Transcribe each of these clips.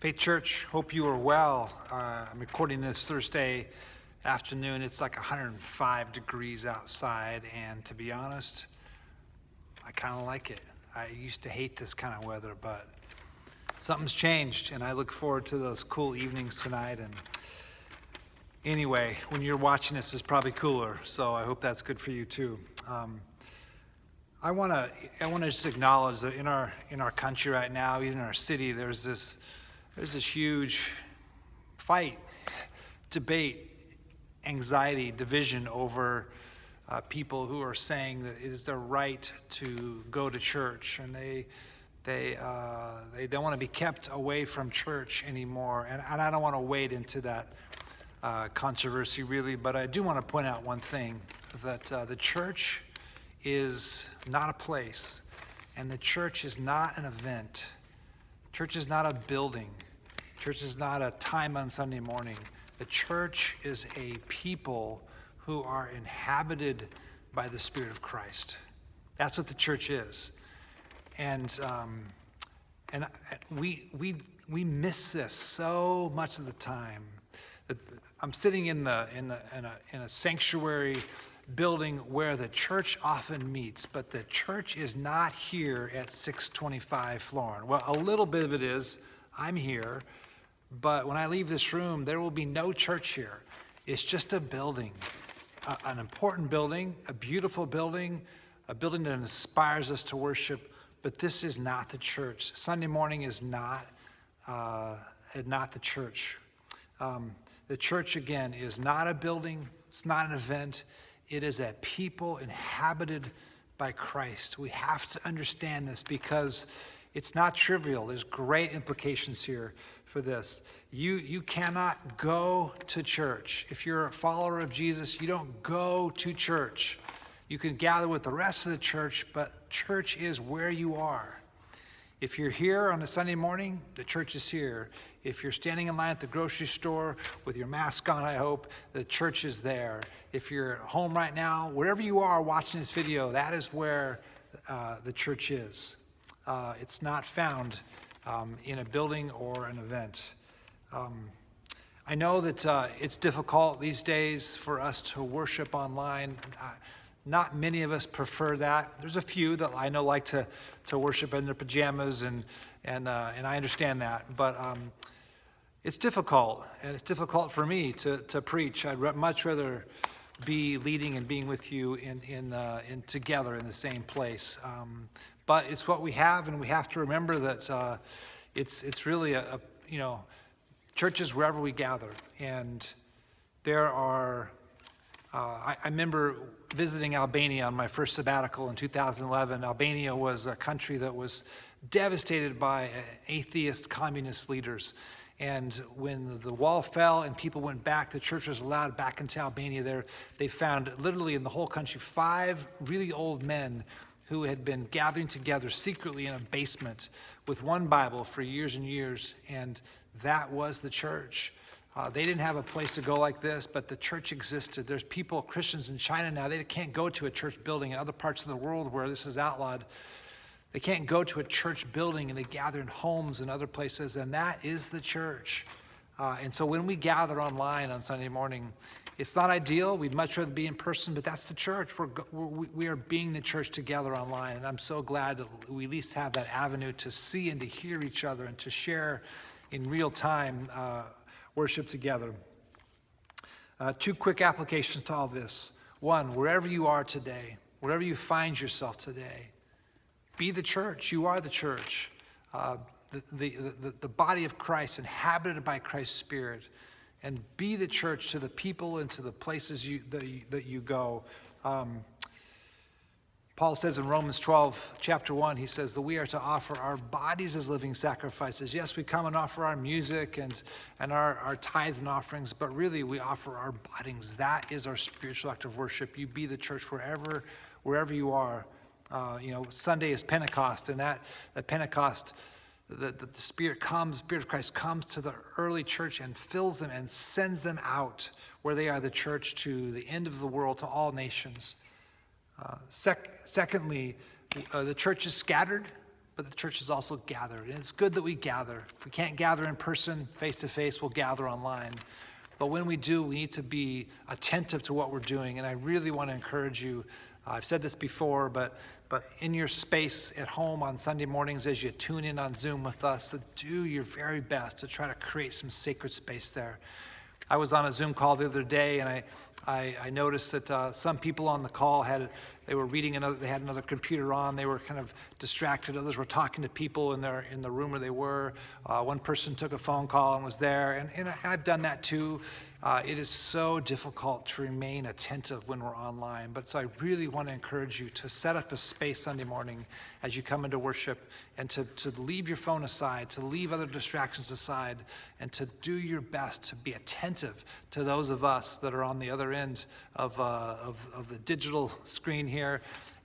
Faith Church, hope you are well. I'm recording this Thursday afternoon. It's like 105 degrees outside, and to be honest, I kind of like it. I used to hate this kind of weather, but something's changed, and I look forward to those cool evenings tonight. And anyway, when you're watching this, it's probably cooler, so I hope that's good for you too. I want to just acknowledge that in our country right now, even in our city, there's this huge fight, debate, anxiety, division over people who are saying that it is their right to go to church, and they don't want to be kept away from church anymore. And I don't want to wade into that controversy really, but I do want to point out one thing, that the church is not a place, and the church is not an event. Church is not a building. Church is not a time on Sunday morning. The church is a people who are inhabited by the Spirit of Christ. That's what the church is. And we miss this so much of the time. I'm sitting in a sanctuary building where the church often meets, but the church is not here at 625 Florin. Well, a little bit of it is. I'm here, but when I leave this room, there will be no church here. It's just a building, an important building, a beautiful building, a building that inspires us to worship, but this is not the church. Sunday morning is not the church. The church, again, is not a building. It's not an event. It is a people inhabited by Christ. We have to understand this because it's not trivial. There's great implications here for this. You cannot go to church. If you're a follower of Jesus, you don't go to church. You can gather with the rest of the church, but church is where you are. If you're here on a Sunday morning, the church is here. If you're standing in line at the grocery store with your mask on, I hope, the church is there. If you're at home right now, wherever you are watching this video, that is where the church is. It's not found in a building or an event. I know that it's difficult these days for us to worship online. Not many of us prefer that. There's a few that I know like to worship in their pajamas, and I understand that. But it's difficult, and it's difficult for me to preach. I'd much rather be leading and being with you in together in the same place. But it's what we have, and we have to remember that it's really churches wherever we gather, and there are. I remember visiting Albania on my first sabbatical in 2011. Albania was a country that was devastated by atheist communist leaders. And when the wall fell and people went back, the church was allowed back into Albania. They found literally in the whole country 5 really old men who had been gathering together secretly in a basement with one Bible for years and years. And that was the church. They didn't have a place to go like this, but the church existed. There's people, Christians in China now, they can't go to a church building. In other parts of the world where this is outlawed, they can't go to a church building, and they gather in homes and other places, and that is the church. And so when we gather online on Sunday morning, it's not ideal. We'd much rather be in person, but that's the church. We are being the church together online, and I'm so glad that we at least have that avenue to see and to hear each other and to share in real time worship together. 2 quick applications to all this. 1, wherever you are today, wherever you find yourself today, be the church. You are the church. The body of Christ, inhabited by Christ's Spirit. And be the church to the people and to the places that you go. Paul says in Romans 12, chapter 1, he says that we are to offer our bodies as living sacrifices. Yes, we come and offer our music and our tithes and offerings, but really we offer our bodies. That is our spiritual act of worship. You be the church wherever you are. Sunday is Pentecost, and that Pentecost, the Spirit of Christ comes to the early church and fills them and sends them out where they are the church to the end of the world, to all nations. Secondly, the church is scattered, but the church is also gathered. And it's good that we gather. If we can't gather in person, face to face, we'll gather online. But when we do, we need to be attentive to what we're doing. And I really want to encourage you. I've said this before, but in your space at home on Sunday mornings as you tune in on Zoom with us, to do your very best to try to create some sacred space there. I was on a Zoom call the other day, and I noticed that some people on the call they were reading they had another computer on. They were kind of distracted. Others were talking to people in the room where they were. One person took a phone call and was there, and I've done that too. It is so difficult to remain attentive when we're online. But so I really want to encourage you to set up a space Sunday morning as you come into worship, and to leave your phone aside, to leave other distractions aside, and to do your best to be attentive to those of us that are on the other end of the digital screen here,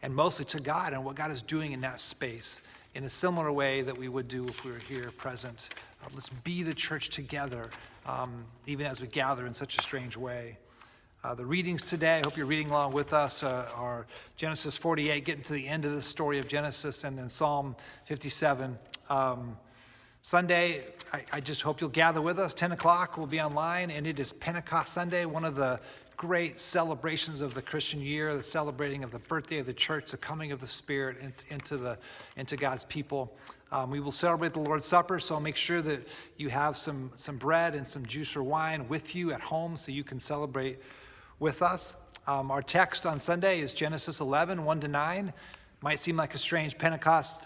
and mostly to God and what God is doing in that space in a similar way that we would do if we were here present. Let's be the church together, even as we gather in such a strange way. The readings today, I hope you're reading along with us, are Genesis 48, getting to the end of the story of Genesis, and then Psalm 57. Sunday, I just hope you'll gather with us. 10 o'clock, we'll be online, and it is Pentecost Sunday, one of the great celebrations of the Christian year, the celebrating of the birthday of the church, the coming of the Spirit into God's people. We will celebrate the Lord's Supper, so make sure that you have some bread and some juice or wine with you at home so you can celebrate with us. Our text on Sunday is Genesis 11, 1-9. Might seem like a strange Pentecost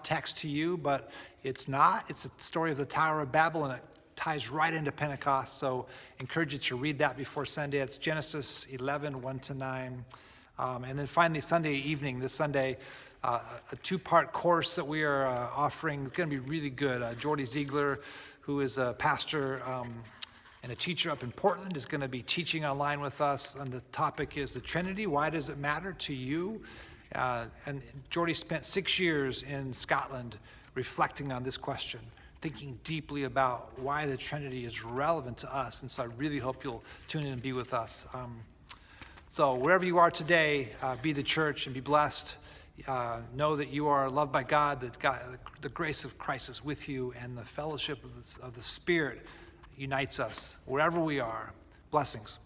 text to you, but it's not. It's a story of the Tower of Babel, and it ties right into Pentecost. So I encourage you to read that before Sunday. It's Genesis 11, 1-9. And then finally, this Sunday, a two-part course that we are offering. It's going to be really good. Jordy Ziegler, who is a pastor and a teacher up in Portland, is going to be teaching online with us. And the topic is the Trinity. Why does it matter to you? And Jordy spent 6 years in Scotland reflecting on this question, thinking deeply about why the Trinity is relevant to us. And so I really hope you'll tune in and be with us. So wherever you are today, be the church and be blessed. Know that you are loved by God, that the grace of Christ is with you, and the fellowship of the Spirit unites us wherever we are. Blessings.